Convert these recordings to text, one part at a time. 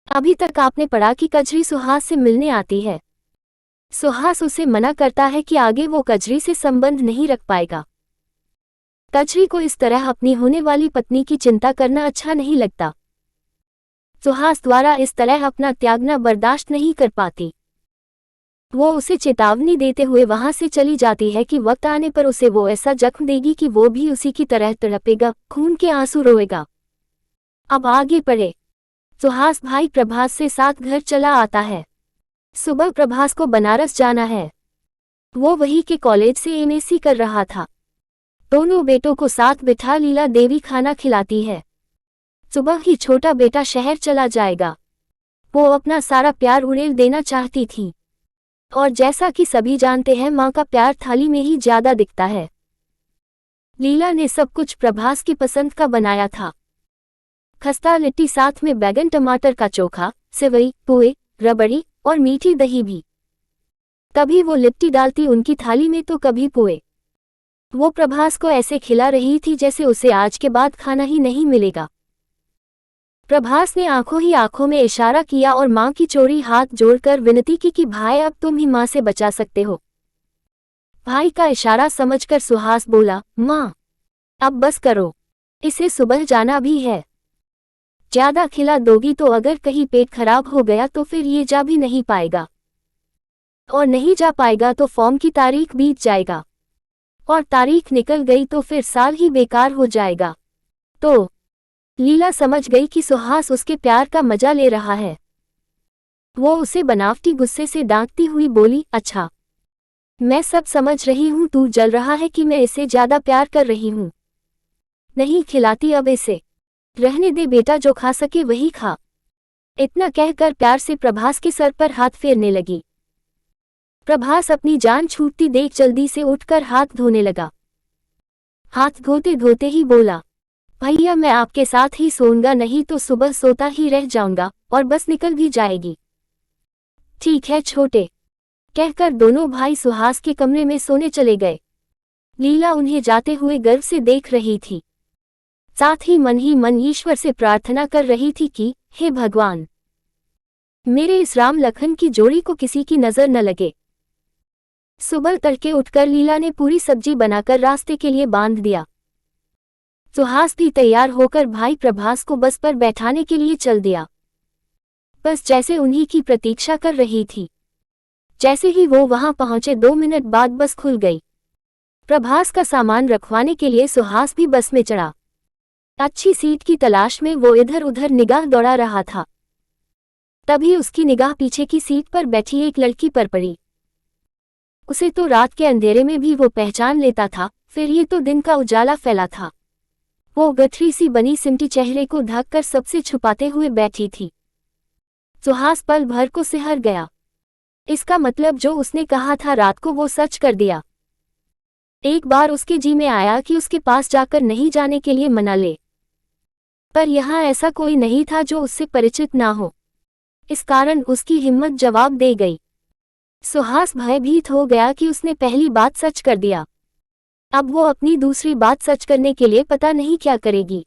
अभी तक आपने पढ़ा कि कजरी सुहास से मिलने आती है। सुहास उसे मना करता है कि आगे वो कजरी से संबंध नहीं रख पाएगा। कजरी को इस तरह अपनी होने वाली पत्नी की चिंता करना अच्छा नहीं लगता। सुहास द्वारा इस तरह अपना त्यागना बर्दाश्त नहीं कर पाती। वो उसे चेतावनी देते हुए वहां से चली जाती है कि वक्त आने पर उसे वो ऐसा जख्म देगी कि वो भी उसी की तरह तड़पेगा, खून के आंसू रोएगा। अब आगे पढ़े। सुहास भाई प्रभास से साथ घर चला आता है। सुबह प्रभास को बनारस जाना है। वो वही के कॉलेज से एमएससी कर रहा था। दोनों बेटों को साथ बिठा लीला देवी खाना खिलाती है। सुबह ही छोटा बेटा शहर चला जाएगा। वो अपना सारा प्यार उड़ेल देना चाहती थी, और जैसा कि सभी जानते हैं माँ का प्यार थाली में ही ज्यादा दिखता है। लीला ने सब कुछ प्रभास की पसंद का बनाया था। खस्ता लिट्टी, साथ में बैगन टमाटर का चोखा, सेवई, पोहे, रबड़ी और मीठी दही भी। कभी वो लिट्टी डालती उनकी थाली में तो कभी पोहे। वो प्रभास को ऐसे खिला रही थी जैसे उसे आज के बाद खाना ही नहीं मिलेगा। प्रभास ने आंखों ही आंखों में इशारा किया और मां की चोरी हाथ जोड़कर विनती की कि भाई अब तुम ही मां से बचा सकते हो। भाई का इशारा समझकर सुहास बोला, मां अब बस करो, इसे सुबह जाना भी है। ज्यादा खिला दोगी तो अगर कहीं पेट खराब हो गया तो फिर ये जा भी नहीं पाएगा, और नहीं जा पाएगा तो फॉर्म की तारीख बीत जाएगा, और तारीख निकल गई तो फिर साल ही बेकार हो जाएगा। तो लीला समझ गई कि सुहास उसके प्यार का मजा ले रहा है। वो उसे बनावटी गुस्से से डांटती हुई बोली, अच्छा मैं सब समझ रही हूँ, तू जल रहा है कि मैं इसे ज्यादा प्यार कर रही हूँ। नहीं खिलाती अब इसे, रहने दे बेटा, जो खा सके वही खा। इतना कहकर प्यार से प्रभास के सर पर हाथ फेरने लगी। प्रभास अपनी जान छूटती देख जल्दी से उठकर हाथ धोने लगा। हाथ धोते धोते ही बोला, भैया मैं आपके साथ ही सोऊंगा, नहीं तो सुबह सोता ही रह जाऊंगा और बस निकल भी जाएगी। ठीक है छोटे, कहकर दोनों भाई सुहास के कमरे में सोने चले गए। लीला उन्हें जाते हुए गर्व से देख रही थी, साथ ही मन ईश्वर से प्रार्थना कर रही थी कि हे भगवान, मेरे इस राम लखन की जोड़ी को किसी की नजर न लगे। सुबह तड़के उठकर लीला ने पूरी सब्जी बनाकर रास्ते के लिए बांध दिया। सुहास भी तैयार होकर भाई प्रभास को बस पर बैठाने के लिए चल दिया। बस जैसे उन्हीं की प्रतीक्षा कर रही थी। जैसे ही वो वहां पहुंचे 2 मिनट बाद बस खुल गई। प्रभास का सामान रखवाने के लिए सुहास भी बस में चढ़ा। अच्छी सीट की तलाश में वो इधर उधर निगाह दौड़ा रहा था। तभी उसकी निगाह पीछे की सीट पर बैठी एक लड़की पर पड़ी। उसे तो रात के अंधेरे में भी वो पहचान लेता था, फिर ये तो दिन का उजाला फैला था। वो गठरी सी बनी सिमटी चेहरे को ढककर सबसे छुपाते हुए बैठी थी। सुहास पल भर को सिहर गया। इसका मतलब जो उसने कहा था रात को वो सच कर दिया। एक बार उसके जी में आया कि उसके पास जाकर नहीं जाने के लिए मना ले, पर यहाँ ऐसा कोई नहीं था जो उससे परिचित ना हो। इस कारण उसकी हिम्मत जवाब दे गई। सुहास भयभीत हो गया कि उसने पहली बात सच कर दिया। अब वो अपनी दूसरी बात सच करने के लिए पता नहीं क्या करेगी।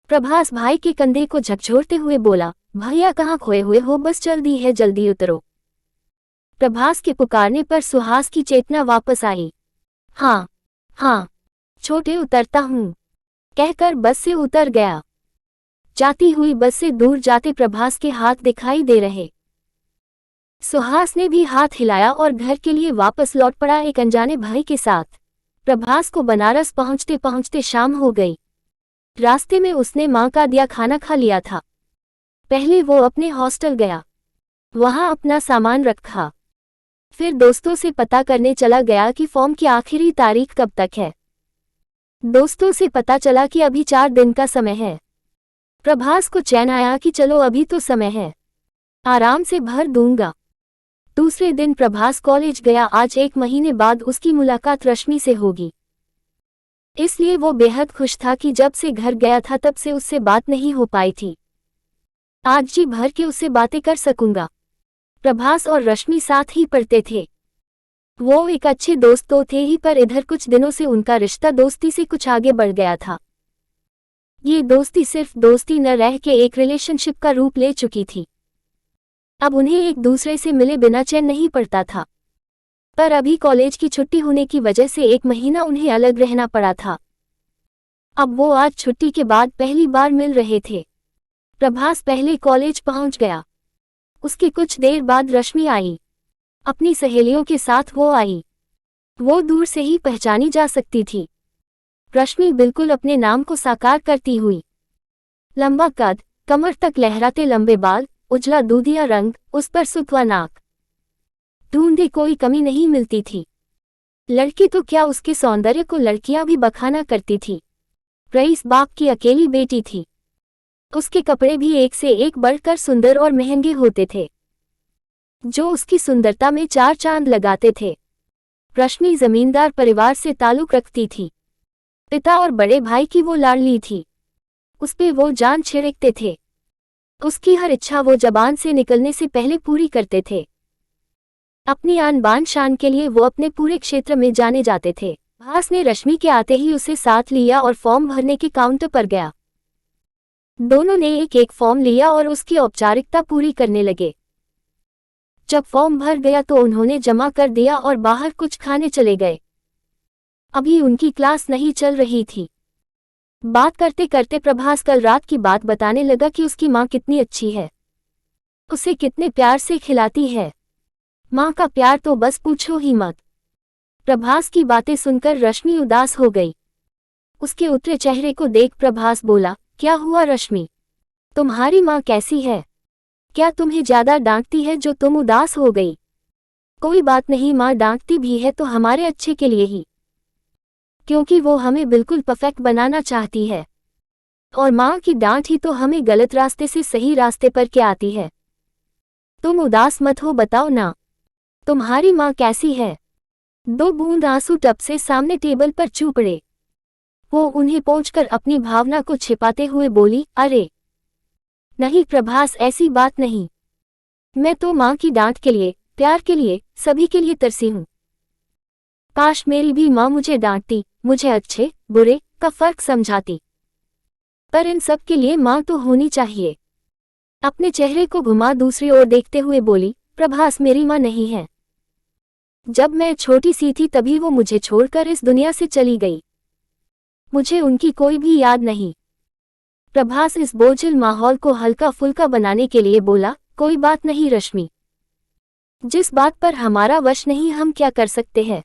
प्रभास भाई के कंधे को झकझोरते हुए बोला, भैया कहाँ खोए हुए हो, बस जल्दी है, जल्दी उतरो। प्रभास के पुकारने पर सुहास की चेतना वापस आई। हाँ हाँ छोटे, उतरता हूँ, कहकर बस से उतर गया। जाती हुई बस से दूर जाते प्रभास के हाथ दिखाई दे रहे। सुहास ने भी हाथ हिलाया और घर के लिए वापस लौट पड़ा एक अनजाने भाई के साथ। प्रभास को बनारस पहुंचते पहुंचते शाम हो गई। रास्ते में उसने मां का दिया खाना खा लिया था। पहले वो अपने हॉस्टल गया, वहां अपना सामान रखा। फिर दोस्तों से पता करने चला गया कि फॉर्म की आखिरी तारीख कब तक है। दोस्तों से पता चला कि अभी 4 दिन का समय है। प्रभास को चैन आया कि चलो अभी तो समय है, आराम से भर दूंगा। दूसरे दिन प्रभास कॉलेज गया। आज 1 महीने बाद उसकी मुलाकात रश्मि से होगी, इसलिए वो बेहद खुश था कि जब से घर गया था तब से उससे बात नहीं हो पाई थी। आज जी भर के उससे बातें कर सकूंगा। प्रभास और रश्मि साथ ही पढ़ते थे। वो एक अच्छे दोस्त तो थे ही, पर इधर कुछ दिनों से उनका रिश्ता दोस्ती से कुछ आगे बढ़ गया था। ये दोस्ती सिर्फ दोस्ती न रह के एक रिलेशनशिप का रूप ले चुकी थी। अब उन्हें एक दूसरे से मिले बिना चैन नहीं पड़ता था। पर अभी कॉलेज की छुट्टी होने की वजह से 1 महीना उन्हें अलग रहना पड़ा था। अब वो आज छुट्टी के बाद पहली बार मिल रहे थे। प्रभास पहले कॉलेज पहुंच गया। उसके कुछ देर बाद रश्मि आई। अपनी सहेलियों के साथ वो आई। वो दूर से ही पहचानी जा सकती थी। रश्मि बिल्कुल अपने नाम को साकार करती हुई। लंबा कद, कमर तक लहराते लंबे बाल, उजला दूधिया रंग, उस पर सुतवा नाक। ढूंढे कोई कमी नहीं मिलती थी। लड़की तो क्या, उसके सौंदर्य को लड़कियां भी बखाना करती थी। रईस बाप की अकेली बेटी थी। उसके कपड़े भी एक से एक बढ़कर सुंदर और महंगे होते थे, जो उसकी सुंदरता में 4 चांद लगाते थे। रश्मि जमींदार परिवार से ताल्लुक रखती थी। पिता और बड़े भाई की वो लाडली थी। उस पे वो जान छिड़कते थे। उसकी हर इच्छा वो जबान से निकलने से पहले पूरी करते थे। अपनी आन बान शान के लिए वो अपने पूरे क्षेत्र में जाने जाते थे। प्रभास ने रश्मि के आते ही उसे साथ लिया और फॉर्म भरने के काउंटर पर गया। दोनों ने एक एक फॉर्म लिया और उसकी औपचारिकता पूरी करने लगे। जब फॉर्म भर गया तो उन्होंने जमा कर दिया और बाहर कुछ खाने चले गए। अभी उनकी क्लास नहीं चल रही थी। बात करते करते प्रभास कल रात की बात बताने लगा कि उसकी माँ कितनी अच्छी है, उसे कितने प्यार से खिलाती है। माँ का प्यार तो बस पूछो ही मत। प्रभास की बातें सुनकर रश्मि उदास हो गई। उसके उतरे चेहरे को देख प्रभास बोला, क्या हुआ रश्मि, तुम्हारी माँ कैसी है? क्या तुम्हें ज्यादा डांटती है जो तुम उदास हो गई? कोई बात नहीं, माँ डांटती भी है तो हमारे अच्छे के लिए ही, क्योंकि वो हमें बिल्कुल परफेक्ट बनाना चाहती है। और माँ की डांट ही तो हमें गलत रास्ते से सही रास्ते पर क्या आती है। तुम उदास मत हो, बताओ ना, तुम्हारी माँ कैसी है? 2 बूंद आंसू टप से सामने टेबल पर चू पड़े। वो उन्हें पोंछकर अपनी भावना को छिपाते हुए बोली, अरे नहीं प्रभास, ऐसी बात नहीं। मैं तो माँ की डांट के लिए, प्यार के लिए, सभी के लिए तरसी हूँ। काश मेरी भी माँ मुझे डांटती, मुझे अच्छे बुरे का फर्क समझाती। पर इन सब के लिए माँ तो होनी चाहिए। अपने चेहरे को घुमा दूसरी ओर देखते हुए बोली, प्रभास मेरी माँ नहीं है। जब मैं छोटी सी थी तभी वो मुझे छोड़कर इस दुनिया से चली गई। मुझे उनकी कोई भी याद नहीं। प्रभास इस बोझिल माहौल को हल्का फुल्का बनाने के लिए बोला, कोई बात नहीं रश्मि, जिस बात पर हमारा वश नहीं हम क्या कर सकते हैं।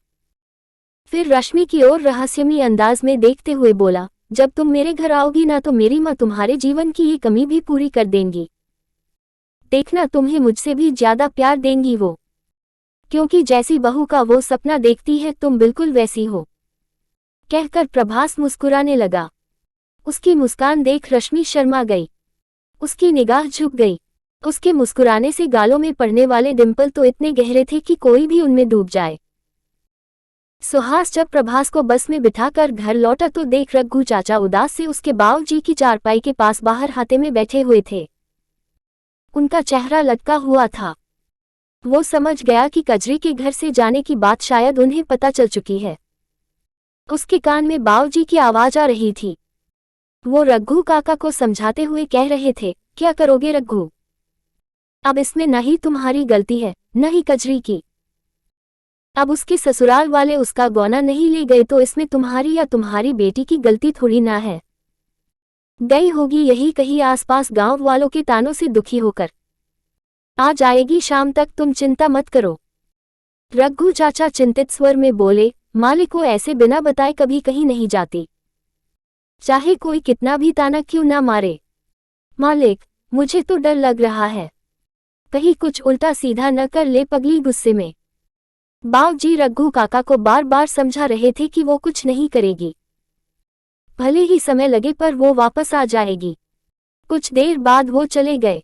फिर रश्मि की ओर रहस्यमयी अंदाज में देखते हुए बोला, जब तुम मेरे घर आओगी ना तो मेरी माँ तुम्हारे जीवन की ये कमी भी पूरी कर देंगी। देखना, तुम्हें मुझसे भी ज्यादा प्यार देंगी वो, क्योंकि जैसी बहू का वो सपना देखती है तुम बिल्कुल वैसी हो। कहकर प्रभास मुस्कुराने लगा। उसकी मुस्कान देख रश्मि शर्मा गई। उसकी निगाह झुक गई। उसके मुस्कुराने से गालों में पड़ने वाले डिंपल तो इतने गहरे थे कि कोई भी उनमें डूब जाए। सुहास जब प्रभास को बस में बिठाकर घर लौटा तो देख रघु चाचा उदास से उसके बाबूजी की चारपाई के पास बाहर हाथे में बैठे हुए थे। उनका चेहरा लटका हुआ था। वो समझ गया कि कजरी के घर से जाने की बात शायद उन्हें पता चल चुकी है। उसके कान में बाबूजी की आवाज आ रही थी। वो रघु काका को समझाते हुए कह रहे थे, क्या करोगे रघु, अब इसमें न ही तुम्हारी गलती है न ही कजरी की। अब उसके ससुराल वाले उसका गौना नहीं ले गए तो इसमें तुम्हारी या तुम्हारी बेटी की गलती थोड़ी ना है। गई होगी यही कहीं आसपास गांव वालों के तानों से दुखी होकर। आ जाएगी शाम तक, तुम चिंता मत करो। रघु चाचा चिंतित स्वर में बोले, मालिक को ऐसे बिना बताए कभी कहीं नहीं जाती, चाहे कोई कितना भी ताना क्यों ना मारे। मालिक, मुझे तो डर लग रहा है, कहीं कुछ उल्टा सीधा न कर ले पगली गुस्से में। बाबूजी रघु काका को बार बार समझा रहे थे कि वो कुछ नहीं करेगी, भले ही समय लगे पर वो वापस आ जाएगी। कुछ देर बाद वो चले गए।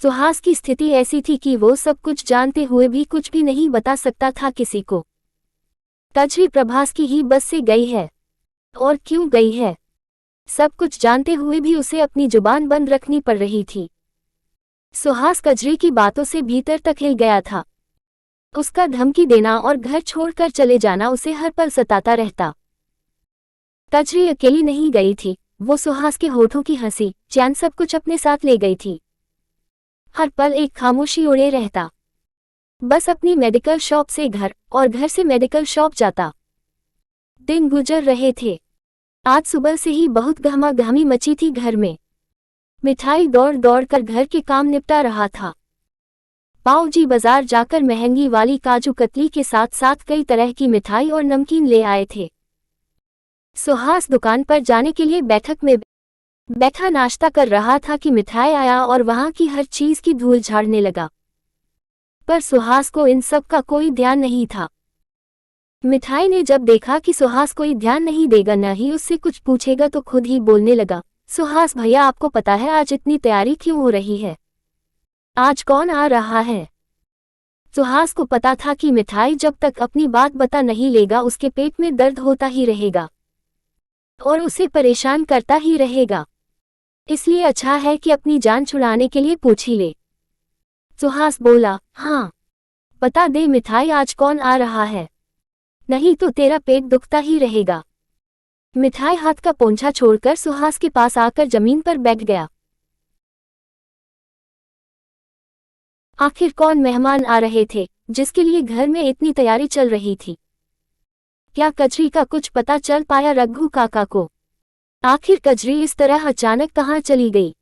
सुहास की स्थिति ऐसी थी कि वो सब कुछ जानते हुए भी कुछ भी नहीं बता सकता था किसी को। कजरी प्रभास की ही बस से गई है, और क्यों गई है, सब कुछ जानते हुए भी उसे अपनी जुबान बंद रखनी पड़ रही थी। सुहास कजरी की बातों से भीतर तक हिल गया था। उसका धमकी देना और घर छोड़कर चले जाना उसे हर पल सताता रहता। कजरी अकेली नहीं गई थी, वो सुहास के होठों की हंसी, चैन सब कुछ अपने साथ ले गई थी। हर पल एक खामोशी ओढ़े रहता, बस अपनी मेडिकल शॉप से घर और घर से मेडिकल शॉप जाता। दिन गुजर रहे थे। आज सुबह से ही बहुत गहमागहमी मची थी घर में। मिठाई दौड़ दौड़ कर घर के काम निपटा रहा था। पाऊजी बाजार जाकर महंगी वाली काजू कतली के साथ साथ कई तरह की मिठाई और नमकीन ले आए थे। सुहास दुकान पर जाने के लिए बैठक में बैठा नाश्ता कर रहा था कि मिठाई आया और वहां की हर चीज की धूल झाड़ने लगा। पर सुहास को इन सब का कोई ध्यान नहीं था। मिठाई ने जब देखा कि सुहास कोई ध्यान नहीं देगा न ही उससे कुछ पूछेगा तो खुद ही बोलने लगा, सुहास भैया आपको पता है आज इतनी तैयारी क्यों हो रही है? आज कौन आ रहा है? सुहास को पता था कि मिठाई जब तक अपनी बात बता नहीं लेगा उसके पेट में दर्द होता ही रहेगा और उसे परेशान करता ही रहेगा। इसलिए अच्छा है कि अपनी जान छुड़ाने के लिए पूछ ही ले। सुहास बोला, हाँ बता दे मिठाई आज कौन आ रहा है, नहीं तो तेरा पेट दुखता ही रहेगा। मिठाई हाथ का पोंछा छोड़कर सुहास के पास आकर जमीन पर बैठ गया। आखिर कौन मेहमान आ रहे थे जिसके लिए घर में इतनी तैयारी चल रही थी? क्या कजरी का कुछ पता चल पाया रघु काका को? आखिर कजरी इस तरह अचानक कहाँ चली गई?